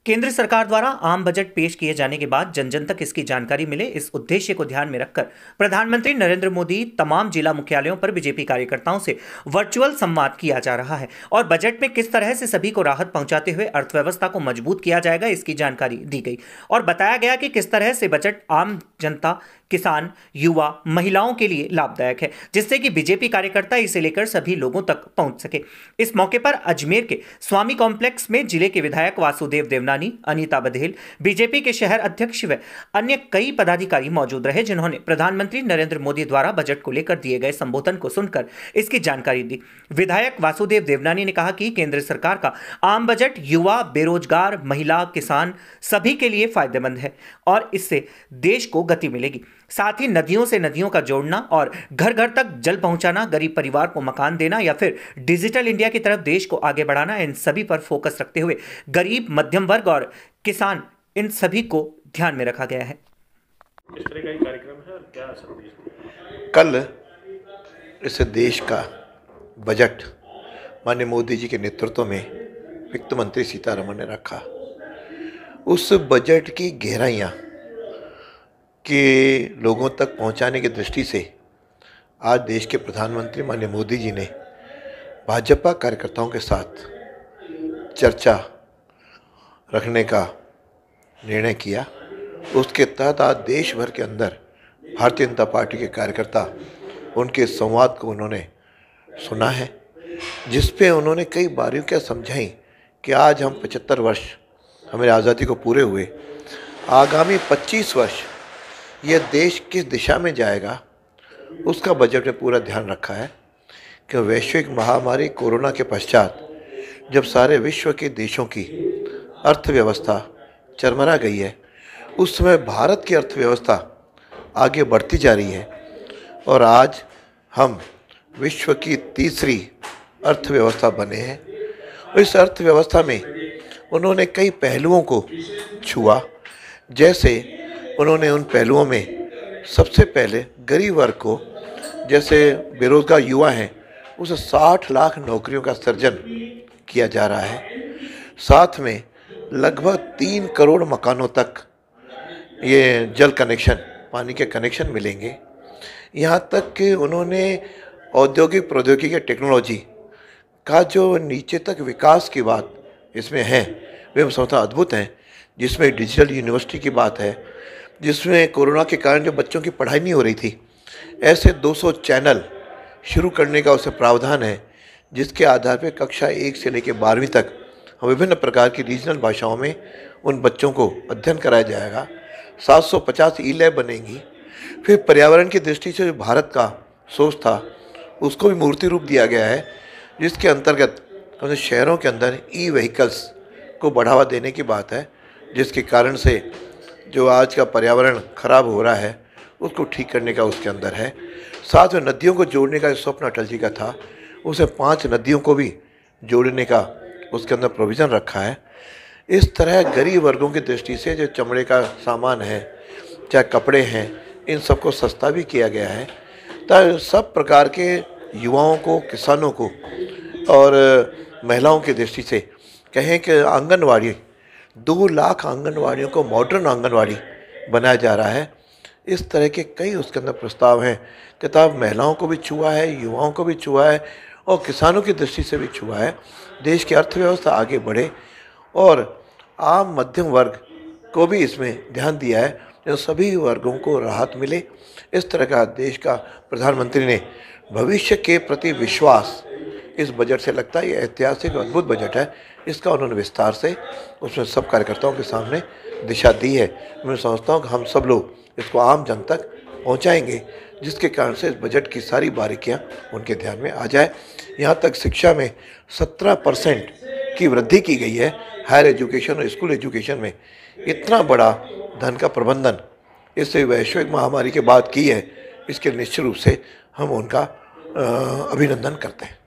केंद्र सरकार द्वारा आम बजट पेश किए जाने के बाद जन जन तक इसकी जानकारी मिले, इस उद्देश्य को ध्यान में रखकर प्रधानमंत्री नरेंद्र मोदी तमाम जिला मुख्यालयों पर बीजेपी कार्यकर्ताओं से वर्चुअल संवाद किया जा रहा है और बजट में किस तरह से सभी को राहत पहुंचाते हुए अर्थव्यवस्था को मजबूत किया जाएगा, इसकी जानकारी दी गई और बताया गया कि किस तरह से बजट आम जनता, किसान, युवा, महिलाओं के लिए लाभदायक है, जिससे कि बीजेपी कार्यकर्ता इसे लेकर सभी लोगों तक पहुंच सके। इस मौके पर अजमेर के स्वामी कॉम्प्लेक्स में जिले के विधायक वासुदेव देवनानी, अनीता बघेल, बीजेपी के शहर अध्यक्ष व अन्य कई पदाधिकारी मौजूद रहे, जिन्होंने प्रधानमंत्री नरेंद्र मोदी द्वारा बजट को लेकर दिए गए संबोधन को सुनकर इसकी जानकारी दी। विधायक वासुदेव देवनानी ने कहा कि केंद्र सरकार का आम बजट युवा, बेरोजगार, महिला, किसान सभी के लिए फायदेमंद है और इससे देश को गति मिलेगी। साथ ही नदियों से नदियों का जोड़ना और घर घर तक जल पहुंचाना, गरीब परिवार को मकान देना या फिर डिजिटल इंडिया की तरफ देश को आगे बढ़ाना, इन सभी पर फोकस रखते हुए गरीब, मध्यम वर्ग और किसान, इन सभी को ध्यान में रखा गया है। किस तरह का कार्यक्रम है और क्या संदेश? कल इस देश का बजट माननीय मोदी जी के नेतृत्व में वित्त मंत्री सीतारमण ने रखा। उस बजट की गहराइयाँ के लोगों तक पहुंचाने की दृष्टि से आज देश के प्रधानमंत्री माननीय मोदी जी ने भाजपा कार्यकर्ताओं के साथ चर्चा रखने का निर्णय किया। उसके तहत आज देश भर के अंदर भारतीय जनता पार्टी के कार्यकर्ता उनके संवाद को उन्होंने सुना है, जिस पे उन्होंने कई बारीकियां समझाई कि आज हम 75 वर्ष हमारी आज़ादी को पूरे हुए, आगामी 25 वर्ष यह देश किस दिशा में जाएगा उसका बजट में पूरा ध्यान रखा है कि वैश्विक महामारी कोरोना के पश्चात जब सारे विश्व के देशों की अर्थव्यवस्था चरमरा गई है, उस समय भारत की अर्थव्यवस्था आगे बढ़ती जा रही है और आज हम विश्व की तीसरी अर्थव्यवस्था बने हैं। इस अर्थव्यवस्था में उन्होंने कई पहलुओं को छुआ, जैसे उन्होंने उन पहलुओं में सबसे पहले गरीब वर्ग को, जैसे बेरोजगार युवा हैं, उसे 60 लाख नौकरियों का सृजन किया जा रहा है। साथ में लगभग 3 करोड़ मकानों तक ये जल कनेक्शन, पानी के कनेक्शन मिलेंगे। यहाँ तक कि उन्होंने औद्योगिक प्रौद्योगिकी टेक्नोलॉजी का जो नीचे तक विकास की बात इसमें है, वे हम समझता अद्भुत हैं, जिसमें डिजिटल यूनिवर्सिटी की बात है, जिसमें कोरोना के कारण जो बच्चों की पढ़ाई नहीं हो रही थी, ऐसे 200 चैनल शुरू करने का उसमें प्रावधान है, जिसके आधार पर कक्षा 1 से लेकर 12वीं तक विभिन्न प्रकार की रीजनल भाषाओं में उन बच्चों को अध्ययन कराया जाएगा। 750 ई लैब बनेंगी। फिर पर्यावरण की दृष्टि से जो भारत का सोच था उसको भी मूर्ति रूप दिया गया है, जिसके अंतर्गत शहरों के अंदर ई व्हीकल्स को बढ़ावा देने की बात है, जिसके कारण से जो आज का पर्यावरण खराब हो रहा है उसको ठीक करने का उसके अंदर है। साथ में नदियों को जोड़ने का स्वप्न अटल जी का था, उसे 5 नदियों को भी जोड़ने का उसके अंदर प्रोविज़न रखा है। इस तरह गरीब वर्गों की दृष्टि से जो चमड़े का सामान है, चाहे कपड़े हैं, इन सबको सस्ता भी किया गया है, ताकि सब प्रकार के युवाओं को, किसानों को और महिलाओं की दृष्टि से कहें कि आंगनवाड़ी, 2 लाख आंगनवाड़ियों को मॉडर्न आंगनवाड़ी बनाया जा रहा है। इस तरह के कई उसके अंदर प्रस्ताव हैं। किताब महिलाओं को भी छुआ है, युवाओं को भी छुआ है और किसानों की दृष्टि से भी छुआ है। देश की अर्थव्यवस्था आगे बढ़े और आम मध्यम वर्ग को भी इसमें ध्यान दिया है, जो सभी वर्गों को राहत मिले। इस तरह का देश का प्रधानमंत्री ने भविष्य के प्रति विश्वास इस बजट से लगता है। ये ऐतिहासिक और अद्भुत बजट है, इसका उन्होंने विस्तार से उसमें सब कार्यकर्ताओं के सामने दिशा दी है। मैं समझता हूँ कि हम सब लोग इसको आम जन तक पहुँचाएंगे, जिसके कारण से इस बजट की सारी बारीकियाँ उनके ध्यान में आ जाए। यहाँ तक शिक्षा में 17% की वृद्धि की गई है। हायर एजुकेशन और स्कूल एजुकेशन में इतना बड़ा धन का प्रबंधन इससे वैश्विक महामारी के बाद की है, इसके निश्चित रूप से हम उनका अभिनंदन करते हैं।